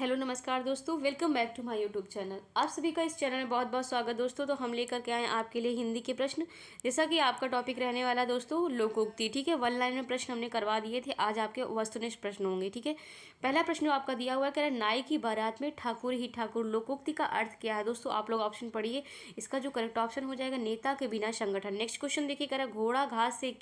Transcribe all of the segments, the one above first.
Hello नमस्कार दोस्तों, welcome back to my YouTube channel. आप सभी का इस चैनल में बहुत बहुत स्वागत दोस्तों। तो हम लेकर के आए आपके लिए हिंदी के प्रश्न। जैसा कि आपका टॉपिक रहने वाला दोस्तों लोकोक्ति। ठीक है, वन लाइन में प्रश्न हमने करवा दिए थे। आज आपके वस्तुनिष्ठ प्रश्न होंगे। ठीक है, पहला प्रश्न जो आपका दिया हुआ है, कह रहा है नाई की बारात में ठाकुर ही ठाकुर। लोकोक्ति का अर्थ क्या है दोस्तों? आप लोग ऑप्शन पढ़िए। इसका जो करेक्ट ऑप्शन हो जाएगा नेता के बिना संगठन। नेक्स्ट क्वेश्चन देखिए, कह रहा है घोड़ा घास से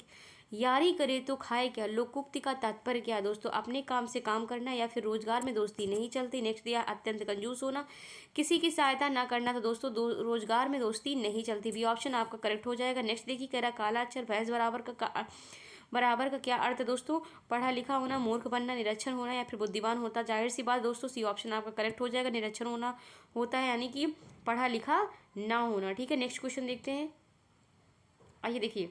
यारी करे तो खाए क्या। लोकोक्ति का तात्पर्य क्या है दोस्तों? अपने काम से काम करना या फिर रोजगार में दोस्ती नहीं चलती। नेक्स्ट दिया अत्यंत कंजूस होना, किसी की सहायता ना करना। तो दोस्तों रोजगार में दोस्ती नहीं चलती। बी ऑप्शन आपका करेक्ट हो जाएगा। नेक्स्ट देखिए, कह रहा काला अक्षर भैंस बराबर का क्या अर्थ है दोस्तों? पढ़ा लिखा होना, मूर्ख बनना, निरक्षर होना या फिर बुद्धिमान होता। जाहिर सी बात दोस्तों, सी ऑप्शन आपका करेक्ट हो जाएगा। निरक्षर होना होता है, यानी कि पढ़ा लिखा ना होना। ठीक है, नेक्स्ट क्वेश्चन देखते हैं। आइए देखिए,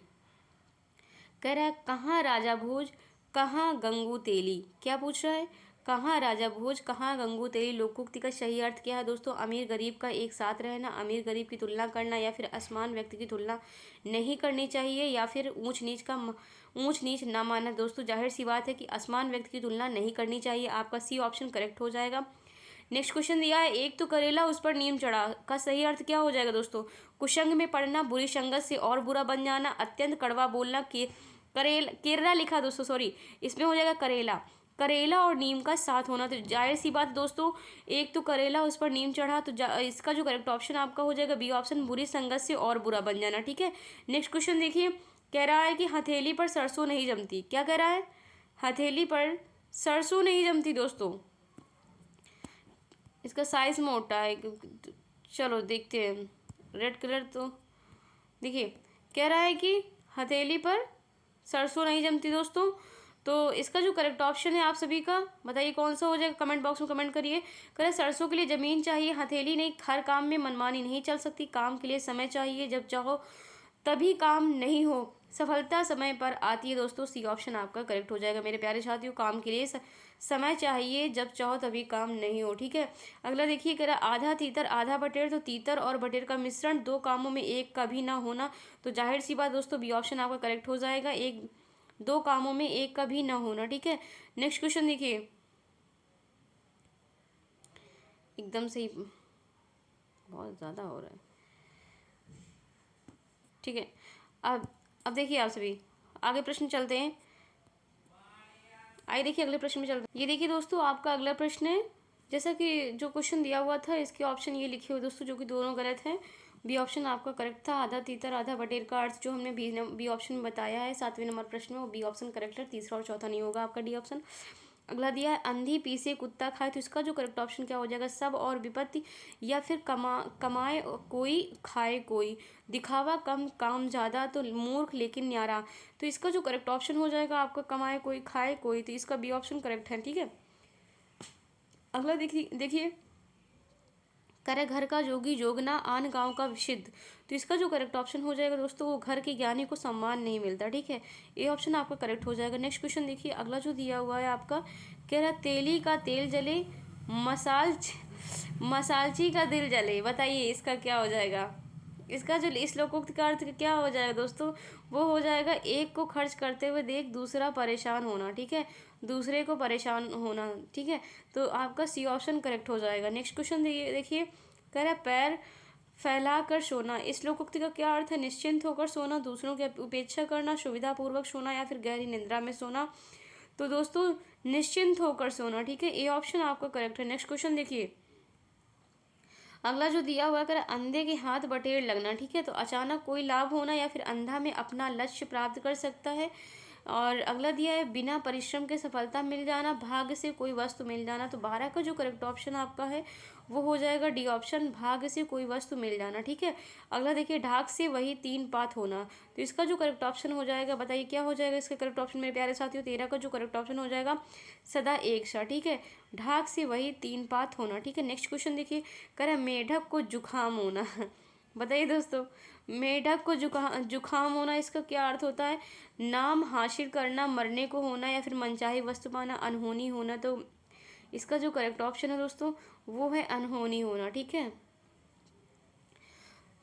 कह रहा है कहाँ राजा भोज कहाँ गंगू तेली। क्या पूछ रहा है? कहाँ राजा भोज कहाँ गंगू तेली। लोकोक्ति का सही अर्थ क्या है दोस्तों? अमीर गरीब का एक साथ रहना, अमीर गरीब की तुलना करना या फिर असमान व्यक्ति की तुलना नहीं करनी चाहिए या फिर ऊंच नीच ना मानना। दोस्तों जाहिर सी बात है कि असमान व्यक्ति की तुलना नहीं करनी चाहिए। आपका सी ऑप्शन करेक्ट हो जाएगा। नेक्स्ट क्वेश्चन दिया है एक तो करेला उस पर नीम चढ़ा का सही अर्थ क्या हो जाएगा दोस्तों? कुसंग में पड़ना, बुरी संगत से और बुरा बन जाना, अत्यंत कड़वा बोलना। केरला लिखा दोस्तों, सॉरी, इसमें हो जाएगा करेला। करेला और नीम का साथ होना। तो जाहिर सी बात दोस्तों, एक तो करेला उस पर नीम चढ़ा, तो इसका जो करेक्ट ऑप्शन आपका हो जाएगा बी ऑप्शन, बुरी संगत से और बुरा बन जाना। ठीक है, नेक्स्ट क्वेश्चन देखिए, कह रहा है कि हथेली पर सरसों नहीं जमती। क्या कह रहा है? हथेली पर सरसों नहीं जमती दोस्तों। इसका साइज मोटा है। चलो देखते हैं, रेड कलर। तो देखिए, कह रहा है कि हथेली पर सरसों नहीं जमती दोस्तों। तो इसका जो करेक्ट ऑप्शन है आप सभी का बताइए कौन सा हो जाएगा? कमेंट बॉक्स में कमेंट करिए। करें सरसों के लिए ज़मीन चाहिए, हथेली नहीं। हर काम में मनमानी नहीं चल सकती, काम के लिए समय चाहिए, जब चाहो तभी काम नहीं हो, सफलता समय पर आती है दोस्तों। सी ऑप्शन आपका करेक्ट हो जाएगा मेरे प्यारे साथियों। काम के लिए समय चाहिए, जब चाहो तभी काम नहीं हो। ठीक है, अगला देखिए, कह रहा आधा तीतर आधा बटेर। तो तीतर और बटेर का मिश्रण, दो कामों में एक का भी ना होना। तो जाहिर सी बात दोस्तों, बी ऑप्शन आपका करेक्ट हो जाएगा, एक दो कामों में एक का भी ना होना। ठीक है, नेक्स्ट क्वेश्चन देखिए, एकदम सही, बहुत ज़्यादा हो रहा है। ठीक है, अब देखिए आप सभी, आगे प्रश्न चलते हैं। आइए देखिए अगले प्रश्न में चलते हैं। ये देखिए दोस्तों, आपका अगला प्रश्न है, जैसा कि जो क्वेश्चन दिया हुआ था इसके ऑप्शन ये लिखे हुए दोस्तों, जो कि दोनों गलत हैं। बी ऑप्शन आपका करेक्ट था। आधा तीतर आधा बटेर का अर्थ जो हमने बी ऑप्शन में बताया है 7वें नंबर प्रश्न में, वो बी ऑप्शन करेक्ट है। तीसरा और चौथा नहीं होगा आपका डी ऑप्शन। अगला दिया है अंधी पीसे कुत्ता खाए। तो इसका जो करेक्ट ऑप्शन क्या हो जाएगा? सब और विपत्ति या फिर कमाए कोई खाए कोई। दिखावा कम काम ज़्यादा, तो मूर्ख लेकिन न्यारा। तो इसका जो करेक्ट ऑप्शन हो जाएगा आपका कमाए कोई खाए कोई। तो इसका बी ऑप्शन करेक्ट है। ठीक है, अगला देखिए, करे घर का जोगी जोगना आन गांव का विशिद्ध। तो इसका जो करेक्ट ऑप्शन हो जाएगा दोस्तों, वो घर के ज्ञानी को सम्मान नहीं मिलता। ठीक है, ये ऑप्शन आपका करेक्ट हो जाएगा। नेक्स्ट क्वेश्चन देखिए, अगला जो दिया हुआ है आपका, कह रहा तेली का तेल जले मसालची का दिल जले। बताइए इसका क्या हो जाएगा? इसका जो इस लोकोक्त का अर्थ क्या हो जाएगा दोस्तों? वो हो जाएगा एक को खर्च करते हुए देख दूसरा परेशान होना। ठीक है, दूसरे को परेशान होना। ठीक है, तो आपका सी ऑप्शन करेक्ट हो जाएगा। नेक्स्ट क्वेश्चन देखिए, कह रहा है पैर फैला कर सोना। इस लोकोक्ति का क्या अर्थ है? निश्चिंत होकर सोना, दूसरों की उपेक्षा करना, सुविधापूर्वक सोना या फिर गहरी निद्रा में सोना। तो दोस्तों निश्चिंत होकर सोना। ठीक है, ए ऑप्शन आपका करेक्ट है। नेक्स्ट क्वेश्चन देखिए, अगला जो दिया हुआ है, अंधे के हाथ बटेर लगना। ठीक है, तो अचानक कोई लाभ होना या फिर अंधा में अपना लक्ष्य प्राप्त कर सकता है। और अगला दिया है बिना परिश्रम के सफलता मिल जाना, भाग्य से कोई वस्तु मिल जाना। तो 12 का जो करेक्ट ऑप्शन आपका है वो हो जाएगा डी ऑप्शन, भाग्य से कोई वस्तु मिल जाना। ठीक है, अगला देखिए, ढाक से वही तीन पात होना। तो इसका जो करेक्ट ऑप्शन हो जाएगा बताइए क्या हो जाएगा? इसका करेक्ट ऑप्शन मेरे प्यारे साथियों 13 का जो करेक्ट ऑप्शन हो जाएगा सदा एक सा। ठीक है, ढाक से वही तीन पात होना। ठीक है, नेक्स्ट क्वेश्चन देखिए, कह मेढक को जुखाम होना। बताइए दोस्तों, मेढक को जुखाम होना, इसका क्या अर्थ होता है? नाम हासिल करना, मरने को होना या फिर मनचाही वस्तु पाना, अनहोनी होना। तो इसका जो करेक्ट ऑप्शन है दोस्तों वो है अनहोनी होना। ठीक है,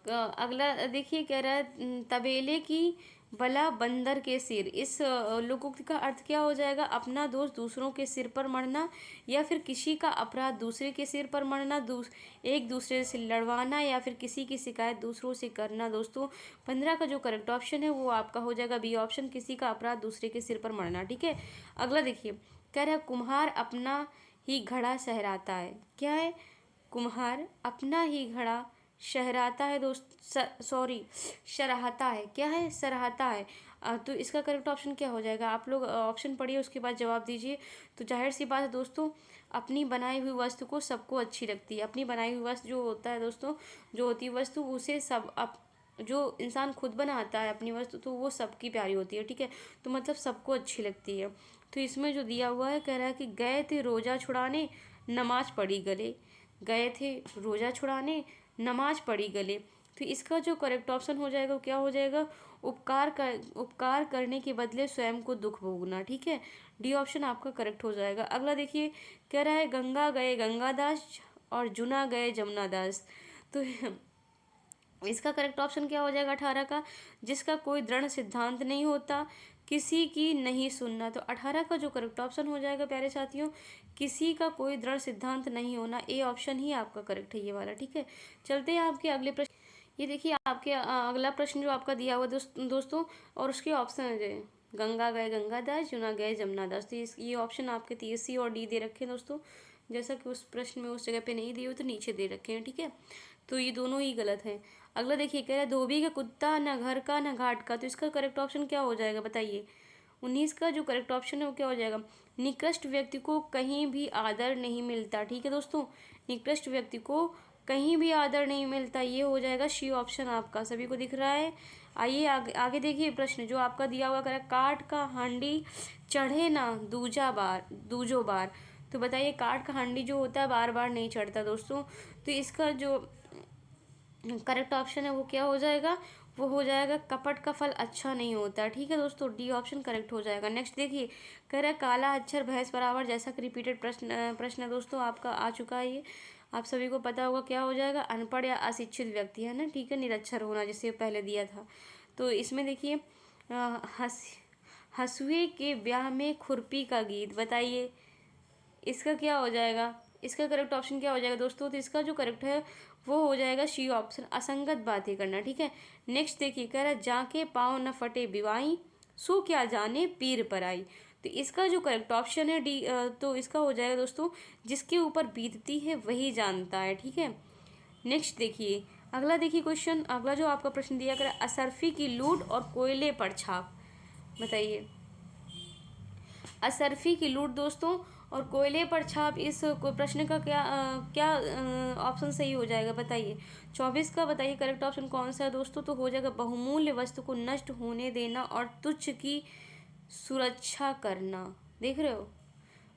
अगला देखिए, कह रहा है तबेले की भला बंदर के सिर। इस लोकोक्ति का अर्थ क्या हो जाएगा? अपना दोष दूसरों के सिर पर मढ़ना, या फिर किसी का अपराध दूसरे के सिर पर मढ़ना, एक दूसरे से लड़वाना, या फिर किसी की शिकायत दूसरों से करना। दोस्तों 15 का जो करेक्ट ऑप्शन है वो आपका हो जाएगा बी ऑप्शन, किसी का अपराध दूसरे के सिर पर मढ़ना। ठीक है, अगला देखिए, कह रहा है कुम्हार अपना ही घड़ा सहराता है। क्या है? कुम्हार अपना ही घड़ा शहराता है दोस्त, सॉरी शराहता है। क्या है? सराहता है। तो इसका करेक्ट ऑप्शन क्या हो जाएगा? आप लोग ऑप्शन पढ़िए, उसके बाद जवाब दीजिए। तो जाहिर सी बात है दोस्तों, अपनी बनाई हुई वस्तु को सबको अच्छी लगती है। अपनी बनाई हुई वस्तु जो होता है दोस्तों, जो होती है वस्तु, उसे सब जो इंसान खुद बनाता है अपनी वस्तु, तो वो सबकी प्यारी होती है। ठीक है, तो मतलब सबको अच्छी लगती है। तो इसमें जो दिया हुआ है, कह रहा है कि गए थे रोजा छुड़ाने, नमाज पढ़ी गले। गए थे रोजा छुड़ाने, नमाज पढ़ी गले। तो इसका जो करेक्ट ऑप्शन हो जाएगा वो क्या हो जाएगा? उपकार करने के बदले स्वयं को दुख भोगना। ठीक है, डी ऑप्शन आपका करेक्ट हो जाएगा। अगला देखिए, कह रहा है गंगा गए गंगादास और जुना गए जमुनादास। तो इसका करेक्ट ऑप्शन क्या हो जाएगा 18 का? जिसका कोई दृढ़ सिद्धांत नहीं होता, किसी की नहीं सुनना। तो 18 का जो करेक्ट ऑप्शन हो जाएगा प्यारे साथियों, किसी का कोई दृढ़ सिद्धांत नहीं होना, ए ऑप्शन ही आपका करेक्ट है ये वाला। ठीक है, चलते हैं आपके अगले प्रश्न। ये देखिए आपके अगला प्रश्न जो आपका दिया हुआ दोस्तों, और उसके ऑप्शन है गंगा गए गंगादास, जुना गए जमुनादास। तो ये ऑप्शन आपके सी और डी दे रखे हैं दोस्तों, जैसा कि उस प्रश्न में उस जगह पे नहीं दिए हुए तो नीचे दे रखे हैं। ठीक है, तो ये दोनों ही गलत हैं। अगला देखिए, कह रहा है धोबी का कुत्ता न घर का न घाट का। तो इसका करेक्ट ऑप्शन क्या हो जाएगा बताइए? 19 का जो करेक्ट ऑप्शन है वो क्या हो जाएगा? निकृष्ट व्यक्ति को कहीं भी आदर नहीं मिलता। ठीक है दोस्तों, निकृष्ट व्यक्ति को कहीं भी आदर नहीं मिलता, ये हो जाएगा सी ऑप्शन आपका। सभी को दिख रहा है? आइए आगे आगे देखिए प्रश्न जो आपका दिया हुआ, कह काठ का हांडी चढ़े ना दूजो बार। तो बताइए, काठ का हांडी जो होता है बार बार नहीं चढ़ता दोस्तों। तो इसका जो करेक्ट ऑप्शन है वो क्या हो जाएगा? वो हो जाएगा कपट का फल अच्छा नहीं होता। ठीक है दोस्तों, डी ऑप्शन करेक्ट हो जाएगा। नेक्स्ट देखिए, कह रहा है काला अक्षर भैंस बराबर, जैसा कि रिपीटेड प्रश्न है दोस्तों आपका आ चुका है ये, आप सभी को पता होगा क्या हो जाएगा? अनपढ़ या अशिक्षित व्यक्ति है ना। ठीक है, निरक्षर होना जिसे पहले दिया था। तो इसमें देखिए हंसुए के ब्याह में खुरपी का गीत। बताइए इसका क्या हो जाएगा? इसका करेक्ट ऑप्शन क्या हो जाएगा दोस्तों? तो इसका जो करेक्ट है वो हो जाएगा सी ऑप्शन, असंगत बातें करना। ठीक है, नेक्स्ट देखिए, कह रहा है जाके पाँव न फटे बिवाई, सो क्या जाने पीर पर आई। तो इसका जो करेक्ट ऑप्शन है डी, तो इसका हो जाएगा दोस्तों, जिसके ऊपर बीतती है वही जानता है। ठीक है, नेक्स्ट देखिए, अगला देखिए क्वेश्चन, अगला जो आपका प्रश्न दिया कर असरफी की लूट और कोयले पर छाप। बताइए, असरफी की लूट दोस्तों और कोयले पर छाप, इस प्रश्न का क्या ऑप्शन सही हो जाएगा बताइए? 24 का बताइए करेक्ट ऑप्शन कौन सा है दोस्तों? तो हो जाएगा बहुमूल्य वस्तु को नष्ट होने देना और तुच्छ की सुरक्षा करना। देख रहे हो,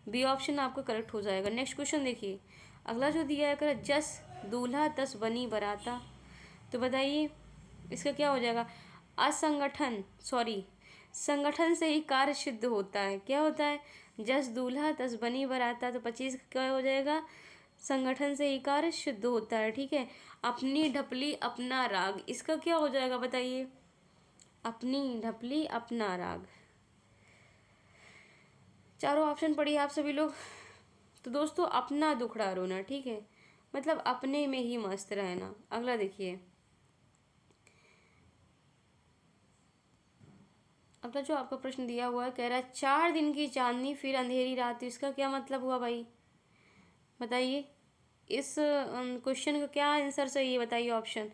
बी ऑप्शन आपका करेक्ट हो जाएगा। नेक्स्ट क्वेश्चन देखिए, अगला जो दिया है कर जस दूल्हा तस बनी बराता। तो बताइए इसका क्या हो जाएगा? संगठन से ही कार्य सिद्ध होता है। क्या होता है? जस दूल्हा तस बनी बराता। तो 25 क्या हो जाएगा? संगठन से ही कार्य सिद्ध होता है। ठीक है, अपनी ढपली अपना राग, इसका क्या हो जाएगा बताइए? अपनी ढपली अपना राग। चारों ऑप्शन पढ़िए आप सभी लोग। तो दोस्तों अपना दुखड़ा रोना। ठीक है, मतलब अपने में ही मस्त रहना। अगला देखिए, अगला जो आपका प्रश्न दिया हुआ है, कह रहा है 4 दिन की चांदनी फिर अंधेरी रात। तो इसका क्या मतलब हुआ भाई? बताइए इस क्वेश्चन का क्या आंसर सही है बताइए? ऑप्शन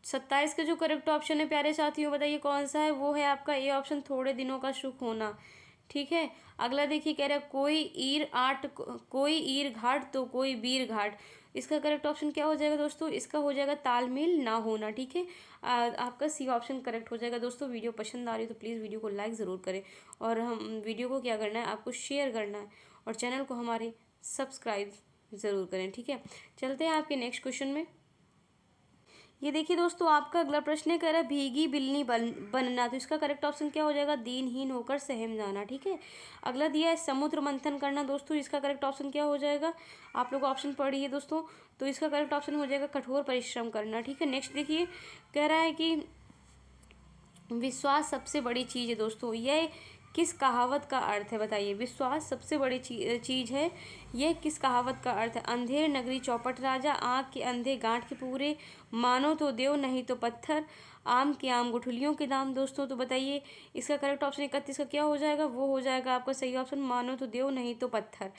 27 का जो करेक्ट ऑप्शन है प्यारे साथियों, बताइए कौन सा है? वो है आपका ए ऑप्शन, थोड़े दिनों का सुख होना। ठीक है, अगला देखिए, कह रहा है कोई ईर घाट तो कोई बीर घाट। इसका करेक्ट ऑप्शन क्या हो जाएगा दोस्तों? इसका हो जाएगा तालमेल ना होना। ठीक है, आपका सी ऑप्शन करेक्ट हो जाएगा। दोस्तों वीडियो पसंद आ रही है तो प्लीज़ वीडियो को लाइक ज़रूर करें, और हम वीडियो को क्या करना है, आपको शेयर करना है, और चैनल को हमारे सब्सक्राइब ज़रूर करें। ठीक है, चलते हैं आपके नेक्स्ट क्वेश्चन में। ये देखिए दोस्तों, आपका अगला प्रश्न है, कह रहा है भीगी बिल्ली बनना। तो इसका करेक्ट ऑप्शन क्या हो जाएगा? दीनहीन होकर सहम जाना। ठीक है, अगला दिया है समुद्र मंथन करना। दोस्तों इसका करेक्ट ऑप्शन क्या हो जाएगा? आप लोग ऑप्शन पढ़िए दोस्तों। तो इसका करेक्ट ऑप्शन हो जाएगा कठोर परिश्रम करना। ठीक है, नेक्स्ट देखिए, कह रहा है कि विश्वास सबसे बड़ी चीज़ है दोस्तों। यह किस कहावत का अर्थ है बताइए। विश्वास सबसे बड़ी चीज़ है, यह किस कहावत का अर्थ है। अंधेर नगरी चौपट राजा, आँख के अंधे गांठ के पूरे, मानो तो देव नहीं तो पत्थर, आम के आम गुठलियों के दाम। दोस्तों तो बताइए इसका करेक्ट ऑप्शन 31 का क्या हो जाएगा। वो हो जाएगा आपका सही ऑप्शन, मानो तो देव नहीं तो पत्थर।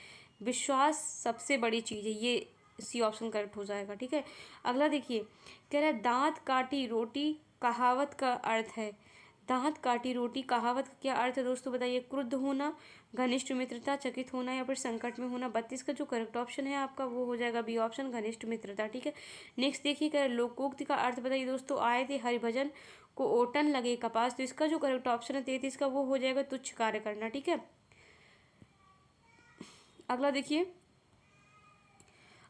विश्वास सबसे बड़ी चीज़ है, ये सी ऑप्शन करेक्ट हो जाएगा। ठीक है, अगला देखिए, कह रहा है दांत काटी रोटी कहावत का अर्थ है। दांत काटी रोटी कहावत का क्या अर्थ है दोस्तों बताइए। क्रुद्ध होना, घनिष्ठ मित्रता, चकित होना या फिर संकट में होना। 32 का जो करेक्ट ऑप्शन है आपका वो हो जाएगा बी ऑप्शन, घनिष्ठ मित्रता। ठीक है, नेक्स्ट देखिए, कह लोकोक्ति का अर्थ बताइए दोस्तों। आए थे हरिभजन को ओटन लगे कपास। तो इसका जो करेक्ट ऑप्शन है 33 का वो हो जाएगा तुच्छ कार्य करना। ठीक है, अगला देखिए,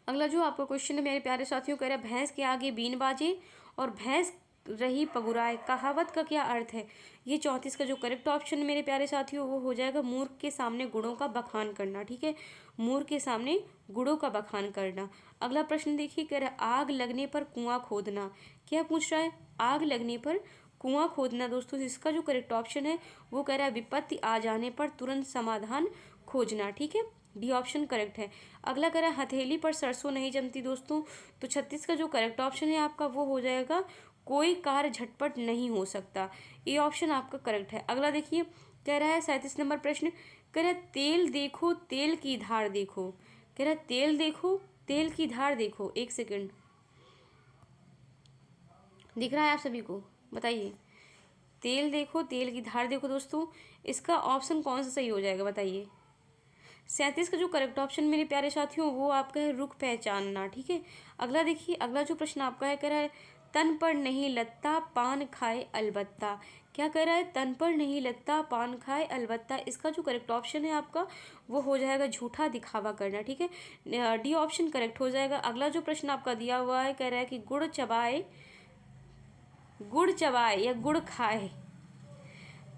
अगला जो आपका क्वेश्चन है मेरे प्यारे साथियों, कह रहा है भैंस के आगे बीन बाजे और भैंस रही पगुराए कहावत का क्या अर्थ है। ये 34 का जो करेक्ट ऑप्शन है मेरे प्यारे साथियों वो हो जाएगा मूर्ख के सामने गुणों का बखान करना। ठीक है, मूर्ख के सामने गुणों का बखान करना। अगला प्रश्न देखिए, कह रहा है आग लगने पर कुआं खोदना। क्या पूछ रहा है, आग लगने पर कुआं खोदना। दोस्तों इसका जो करेक्ट ऑप्शन है वो कह रहा है विपत्ति आ जाने पर तुरंत समाधान खोजना। ठीक है, डी ऑप्शन करेक्ट है। अगला कह रहा है हथेली पर सरसों नहीं जमती। दोस्तों तो 36 का जो करेक्ट ऑप्शन है आपका वो हो जाएगा कोई कार्य झटपट नहीं हो सकता। ये ऑप्शन आपका करेक्ट है। अगला देखिए, कह रहा है 37 नंबर प्रश्न, कह रहा है तेल देखो तेल की धार देखो। कह रहा है तेल देखो तेल की धार देखो। एक सेकंड, दिख रहा है आप सभी को बताइए। तेल देखो तेल की धार देखो। दोस्तों इसका ऑप्शन कौन सा सही हो जाएगा बताइए। 37 का जो करेक्ट ऑप्शन मेरे प्यारे साथियों वो आपका है रुख पहचानना। ठीक है, अगला देखिए, अगला जो प्रश्न आपका है, कह रहा है तन पर नहीं लगता पान खाए अलबत्ता। क्या कह रहा है, तन पर नहीं लगता पान खाए अलबत्ता। इसका जो करेक्ट ऑप्शन है आपका वो हो जाएगा झूठा दिखावा करना। ठीक है, डी ऑप्शन करेक्ट हो जाएगा। अगला जो प्रश्न आपका दिया हुआ है, कह रहा है कि गुड़ चबाए या गुड़ खाए,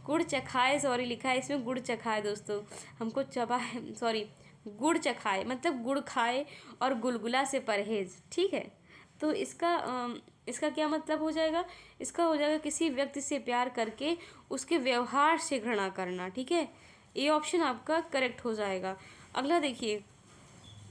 गुड़ चखाए सॉरी लिखा है इसमें गुड़ चखाए। दोस्तों हमको चबाए सॉरी गुड़ चखाए मतलब गुड़ खाए और गुलगुला से परहेज। ठीक है, तो इसका क्या मतलब हो जाएगा। इसका हो जाएगा किसी व्यक्ति से प्यार करके उसके व्यवहार से घृणा करना। ठीक है, ये ऑप्शन आपका करेक्ट हो जाएगा। अगला देखिए,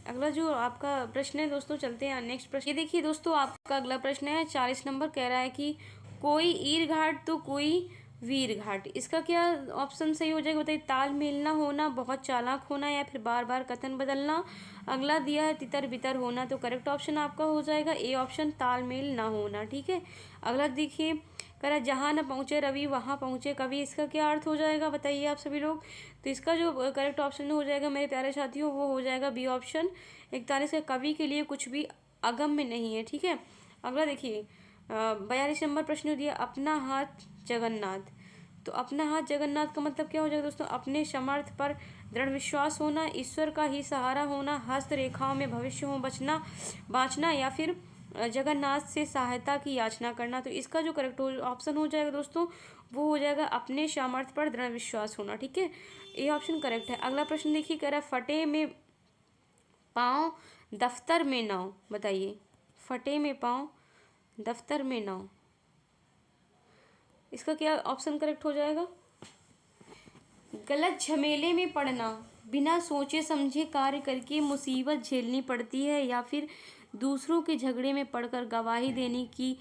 अगला जो आपका प्रश्न है दोस्तों, चलते हैं नेक्स्ट प्रश्न। ये देखिए दोस्तों, आपका अगला प्रश्न है 40 नंबर, कह रहा है कि कोई ईर घाट तो कोई वीर घाट। इसका क्या ऑप्शन सही हो जाएगा बताइए। तालमेल ना होना, बहुत चालाक होना या फिर बार बार कथन बदलना। अगला दिया है तितर बितर होना। तो करेक्ट ऑप्शन आपका हो जाएगा ए ऑप्शन, तालमेल ना होना। ठीक है, अगला देखिए, कह रहा जहाँ न पहुँचे रवि वहाँ पहुँचे कवि। इसका क्या अर्थ हो जाएगा बताइए आप सभी लोग। तो इसका जो करेक्ट ऑप्शन हो जाएगा मेरे प्यारे साथियों वो हो जाएगा बी ऑप्शन 41 का, कवि के लिए कुछ भी अगम्य नहीं है। ठीक है, अगला देखिए, 42 नंबर प्रश्न दिया अपना हाथ जगन्नाथ। तो अपना हाथ जगन्नाथ का मतलब क्या हो जाएगा दोस्तों। अपने समर्थ पर दृढ़ विश्वास होना, ईश्वर का ही सहारा होना, हस्त रेखाओं में भविष्य हो बचना बाँचना या फिर जगन्नाथ से सहायता की याचना करना। तो इसका जो करेक्ट ऑप्शन हो जाएगा दोस्तों वो हो जाएगा अपने सामर्थ्य पर दृढ़ विश्वास होना। ठीक है, ये ऑप्शन करेक्ट है। अगला प्रश्न देखिए, कह रहा है फटे में पाँव दफ्तर में नाव। बताइए, फटे में पाँव दफ्तर में नाव, इसका क्या ऑप्शन करेक्ट हो जाएगा। गलत झमेले में पड़ना, बिना सोचे समझे कार्य करके मुसीबत झेलनी पड़ती है या फिर दूसरों के झगड़े में पड़कर गवाही देने की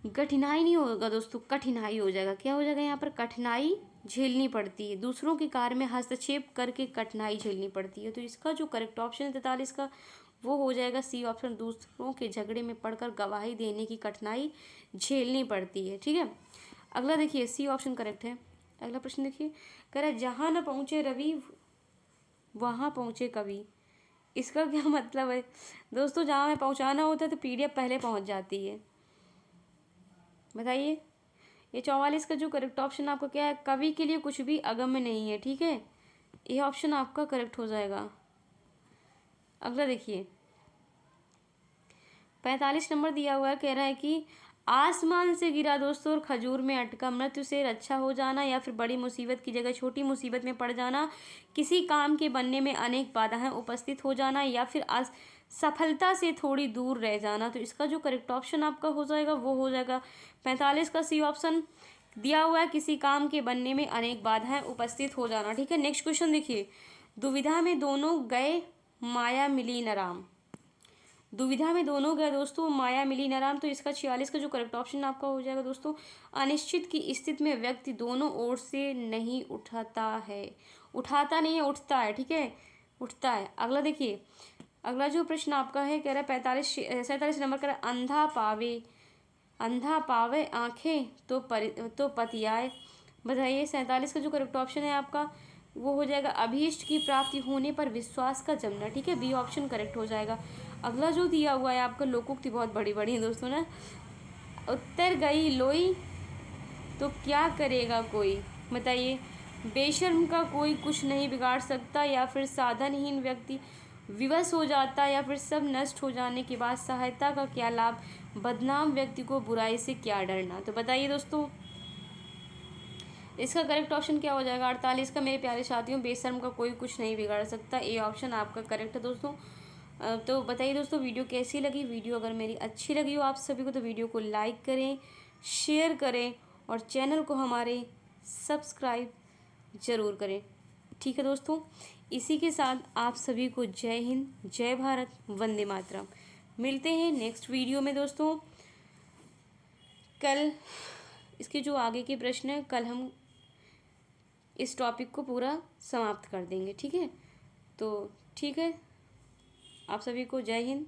कठिनाई नहीं होगा दोस्तों, कठिनाई हो जाएगा। क्या हो जाएगा यहाँ पर, कठिनाई झेलनी पड़ती है, दूसरों के कार्य में हस्तक्षेप करके कठिनाई झेलनी पड़ती है। तो इसका जो करेक्ट ऑप्शन है 43 का वो हो जाएगा सी ऑप्शन, दूसरों के झगड़े में पड़कर गवाही देने की कठिनाई झेलनी पड़ती है। ठीक है, अगला देखिए सी ऑप्शन करेक्ट है। अगला प्रश्न देखिए, कह रहा है जहाँ न पहुँचे रवि वहाँ पहुँचे कवि। इसका क्या मतलब है दोस्तों, जहाँ हमें पहुँचाना होता है तो PDF पहले पहुँच जाती है। बताइए, ये 44 का जो करेक्ट ऑप्शन आपका क्या है, कवि के लिए कुछ भी अगम्य नहीं है। ठीक है, ये ऑप्शन आपका करेक्ट हो जाएगा। अगला देखिए, 45 नंबर दिया हुआ है, कह रहा है कि आसमान से गिरा दोस्तों और खजूर में अटका, मृत्यु से रक्षा हो जाना या फिर बड़ी मुसीबत की जगह छोटी मुसीबत में पड़ जाना, किसी काम के बनने में अनेक बाधाएं उपस्थित हो जाना या फिर सफलता से थोड़ी दूर रह जाना। तो इसका जो करेक्ट ऑप्शन आपका हो जाएगा वो हो जाएगा 45 का सी ऑप्शन, दिया हुआ है किसी काम के बनने में अनेक बाधाएं उपस्थित हो जाना। ठीक है, नेक्स्ट क्वेश्चन देखिए, दुविधा में दोनों गए माया मिली न राम। दुविधा में दोनों गए दोस्तों माया मिली न राम। तो इसका 46 का जो करेक्ट ऑप्शन आपका हो जाएगा दोस्तों, अनिश्चित की स्थिति में व्यक्ति दोनों ओर से नहीं उठाता है, उठाता नहीं है, उठता है। ठीक है, उठता है। अगला देखिए, अगला जो प्रश्न आपका है कह रहा है 47 नंबर, कह रहा है अंधा पावे आंखें तो पतियाए। बताइए 47 का जो करेक्ट ऑप्शन है आपका वो हो जाएगा अभीष्ट की प्राप्ति होने पर विश्वास का जमना। ठीक है, बी ऑप्शन करेक्ट हो जाएगा। अगला जो दिया हुआ है आपका, लोकोक्ति बहुत बड़ी बड़ी है दोस्तों ना, उत्तर गई लोई तो क्या करेगा कोई। बताइए, बेशर्म का कोई कुछ नहीं बिगाड़ सकता, या फिर साधनहीन व्यक्ति विवश हो जाता, या फिर सब नष्ट हो जाने के बाद सहायता का क्या लाभ, बदनाम व्यक्ति को बुराई से क्या डरना। तो बताइए दोस्तों इसका करेक्ट ऑप्शन क्या हो जाएगा 48 का। मेरे प्यारे साथियों, बेशर्म का कोई कुछ नहीं बिगाड़ सकता, ए ऑप्शन आपका करेक्ट है दोस्तों। तो बताइए दोस्तों वीडियो कैसी लगी। वीडियो अगर मेरी अच्छी लगी हो आप सभी को तो वीडियो को लाइक करें, शेयर करें और चैनल को हमारे सब्सक्राइब ज़रूर करें। ठीक है दोस्तों, इसी के साथ आप सभी को जय हिंद, जय भारत, वंदे मातरम। मिलते हैं नेक्स्ट वीडियो में दोस्तों। कल इसके जो आगे के प्रश्न हैं कल हम इस टॉपिक को पूरा समाप्त कर देंगे। ठीक है, तो ठीक है, आप सभी को जय हिंद।